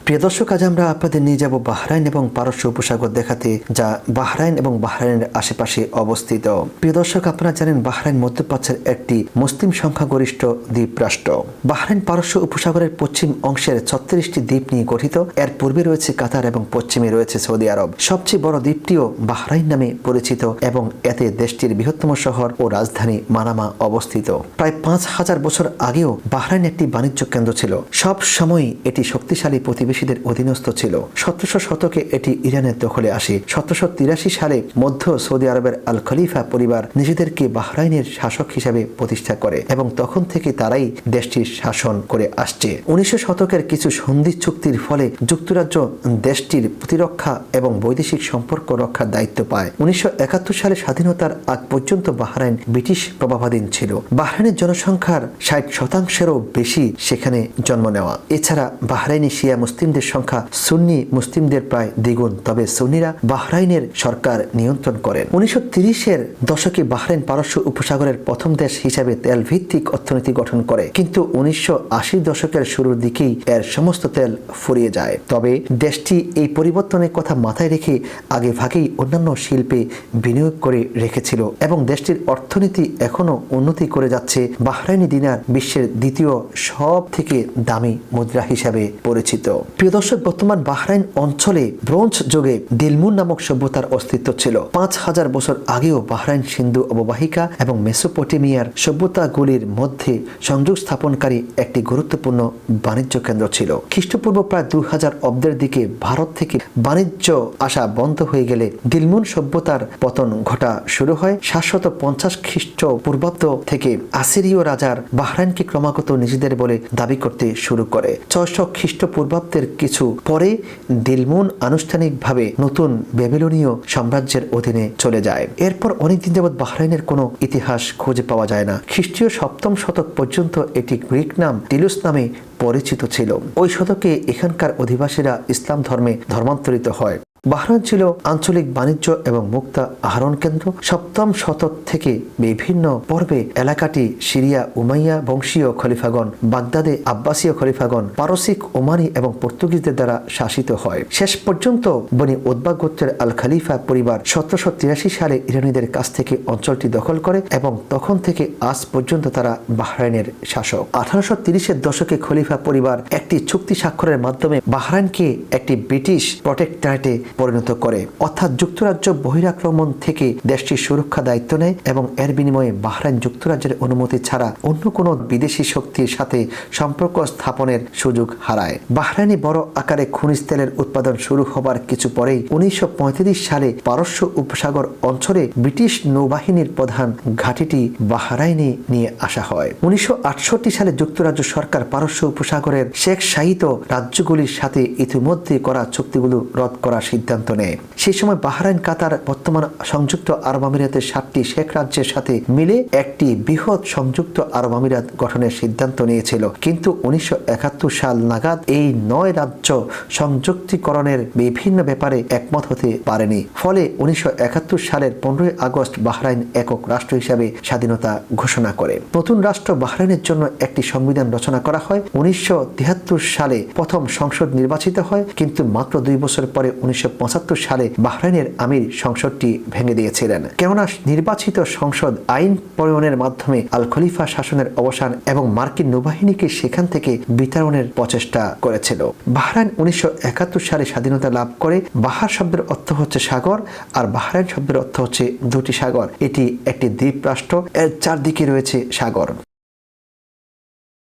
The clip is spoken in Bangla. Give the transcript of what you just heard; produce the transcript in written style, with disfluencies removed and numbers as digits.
প্রিয় দর্শক, আজ আমরা আপনাদের নিয়ে যাব বাহরাইন এবং পারস্য উপসাগর দেখাতে, যা বাহরাইন এবং বাহরাইনের আশেপাশে অবস্থিত। প্রিয় দর্শক, আপনারা জানেন বাহরাইন মধ্যপ্রাচ্যের একটি মুসলিম সংখ্যাগরিষ্ঠ দ্বীপ রাষ্ট্র। বাহরাইন পারস্য উপসাগরের পশ্চিম অংশের 36টি দ্বীপ নিয়ে গঠিত। এর পূর্বে রয়েছে কাতার এবং পশ্চিমে রয়েছে সৌদি আরব। সবচেয়ে বড় দ্বীপটিও বাহরাইন নামে পরিচিত এবং এতে দেশটির বৃহত্তম শহর ও রাজধানী মানামা অবস্থিত। প্রায় 5000 বছর আগেও বাহরাইন একটি বাণিজ্য কেন্দ্র ছিল। সব সময় এটি শক্তিশালী প্রতিবেশীদের অধীনস্থ ছিল। 1700 শতকে এটি ইরানের দখলে আসে। 1783 সালে মধ্য সৌদি আরবের আল খলিফা পরিবার নিজেদেরকে বাহরাইনের শাসক হিসেবে প্রতিষ্ঠা করে এবং তখন থেকে তারাই দেশটির শাসন করে আসছে। 1900 শতকের কিছু সন্ধি চুক্তির ফলে যুক্তরাজ্য দেশটির প্রতিরক্ষা এবং বৈদেশিক সম্পর্ক রক্ষার দায়িত্ব পায়। 1971 সালে স্বাধীনতার আগ পর্যন্ত বাহরাইন ব্রিটিশ প্রভাবাধীন ছিল। বাহরাইনের জনসংখ্যার 60%-এরও বেশি সেখানে জন্ম নেওয়া। এছাড়া বাহরাইনি শিয়া মুসলিমদের সংখ্যা সুন্নি মুসলিমদের প্রায় দ্বিগুণ। তবে সুন্নিরা বাহরাইনের সরকার নিয়ন্ত্রণ করেন। 1930-এর দশকে বাহরাইন পারস্য উপসাগরের প্রথম দেশ হিসাবে তেল ভিত্তিক অর্থনীতি গঠন করে, কিন্তু 1980 দশকের শুরুর দিকেই এর সমস্ত তেল ফুরিয়ে যায়। তবে দেশটি এই পরিবর্তনের কথা মাথায় রেখে আগে ভাগেই অন্যান্য শিল্পে বিনিয়োগ করে রেখেছিল এবং দেশটির অর্থনীতি এখনো উন্নতি করে যাচ্ছে। বাহরাইনি দিনার বিশ্বের দ্বিতীয় সব থেকে দামি মুদ্রা হিসাবে পরিচিত। প্রিয় দর্শক, বর্তমান বাহরাইন অঞ্চলে ব্রোঞ্জ যুগে দিলমুন নামক সভ্যতার অস্তিত্ব ছিল। 5000 বছর আগেও বাহরাইন সিন্ধু অববাহিকা এবং মেসোপটেমিয়ার সভ্যতাগুলির মধ্যে সংযোগ স্থাপনকারী একটি গুরুত্বপূর্ণ বাণিজ্য কেন্দ্র ছিল। খ্রিস্টপূর্ব প্রায় 2000 অব্দের দিকে ভারত থেকে বাণিজ্য আসা বন্ধ হয়ে গেলে দিলমুন সভ্যতার পতন ঘটা শুরু হয়। 750 খ্রিস্টপূর্বাব্দ থেকে আসিরীয় রাজার বাহরাইনকে ক্রমাগত নিজেদের বলে দাবি করতে শুরু করে। 600 খ্রিস্টপূর্বাব্দের কিছু পরে দিলমুন আনুষ্ঠানিকভাবে নতুন বেবিলনীয় সাম্রাজ্যের অধীনে চলে যায়। এরপর অনেকদিন যাবৎ বাহরাইনের কোনো ইতিহাস খুঁজে পাওয়া যায় না। খ্রিস্টীয় 7ম শতক পর্যন্ত এটি গ্রিক নাম টিলুস নামে পরিচিত ছিল। ওই শতকে এখানকার অধিবাসীরা ইসলাম ধর্মে ধর্মান্তরিত হয়। বাহরাইন ছিল আঞ্চলিক বাণিজ্য এবং মুক্তা আহরণ কেন্দ্র। 7ম শতক থেকে বিভিন্ন পর্বে এলাকাটি সিরিয়া উমাইয়া বংশীয় খলিফাগণ, বাগদাদে আব্বাসীয় খলিফাগণ, পারসিক, ওমানি এবং পর্তুগিজদের দ্বারা শাসিত হয়। শেষ পর্যন্ত বনি উতবা গোত্রের আল খলিফা পরিবার 1783 সালে ইরানিদের কাছ থেকে অঞ্চলটি দখল করে এবং তখন থেকে আজ পর্যন্ত তারা বাহরাইনের শাসক। 1830-এর দশকে খলিফা পরিবার একটি চুক্তি স্বাক্ষরের মাধ্যমে বাহরাইনকে একটি ব্রিটিশ প্রটেক্টরেটে পরিণত করে, অর্থাৎ যুক্তরাজ্য বহিরাক্রমণ থেকে দেশটির সুরক্ষা দায়িত্ব নেয় এবং এর বিনিময়ে বাহরাইন যুক্তরাজ্যের অনুমতি ছাড়া অন্য কোনো বিদেশি শক্তির সাথে সম্পর্ক স্থাপনের সুযোগ হারায়। বাহরাইনে বড় আকারে খনিজ তেলের উৎপাদন শুরু হবার কিছু পরেই 1935 সালে পারস্য উপসাগর অঞ্চলে ব্রিটিশ নৌবাহিনীর প্রধান ঘাঁটিটি বাহরাইনে নিয়ে আসা হয়। 1968 সালে যুক্তরাজ্য সরকার পারস্য উপসাগরের শেখ শাহিত রাজ্যগুলির সাথে ইতিমধ্যে করা চুক্তিগুলো রদ করার সিদ্ধান্ত নেয়। সেই সময় বাহরাইন কাতার বর্তমান সংযুক্ত আরব আমিরাতের 7টি শেখ রাজ্যের সাথে মিলে একটি বৃহৎ সংযুক্ত আরব আমিরাত গঠনের সিদ্ধান্ত নিয়েছিল, কিন্তু 1971 সাল নাগাদ এই 9 রাজ্য সংযুক্তিকরণের বিভিন্ন ব্যাপারে একমত হতে পারেনি। ফলে 1971 সালের 15 আগস্ট বাহরাইন একক রাষ্ট্র হিসাবে স্বাধীনতা ঘোষণা করে। নতুন রাষ্ট্র বাহরাইনের জন্য একটি সংবিধান রচনা করা হয়। 1973 সালে প্রথম সংসদ নির্বাচিত হয়, কিন্তু মাত্র 2 বছর পরে 1975 সালে বাহরাইনের আমির সংসদটি ভেঙে দিয়েছিলেন, কেননা নির্বাচিত সংসদ আইন প্রণয়নের মাধ্যমে আল খলিফা শাসনের অবসান এবং মার্কিন নৌবাহিনীকে সেখান থেকে বিতাড়নের প্রচেষ্টা করেছিল। বাহরাইন 1971 সালে স্বাধীনতা লাভ করে। বাহার শব্দের অর্থ হচ্ছে সাগর আর বাহরাইন শব্দের অর্থ হচ্ছে দুটি সাগর। এটি একটি দ্বীপ রাষ্ট্র, এর চারদিকে রয়েছে সাগর।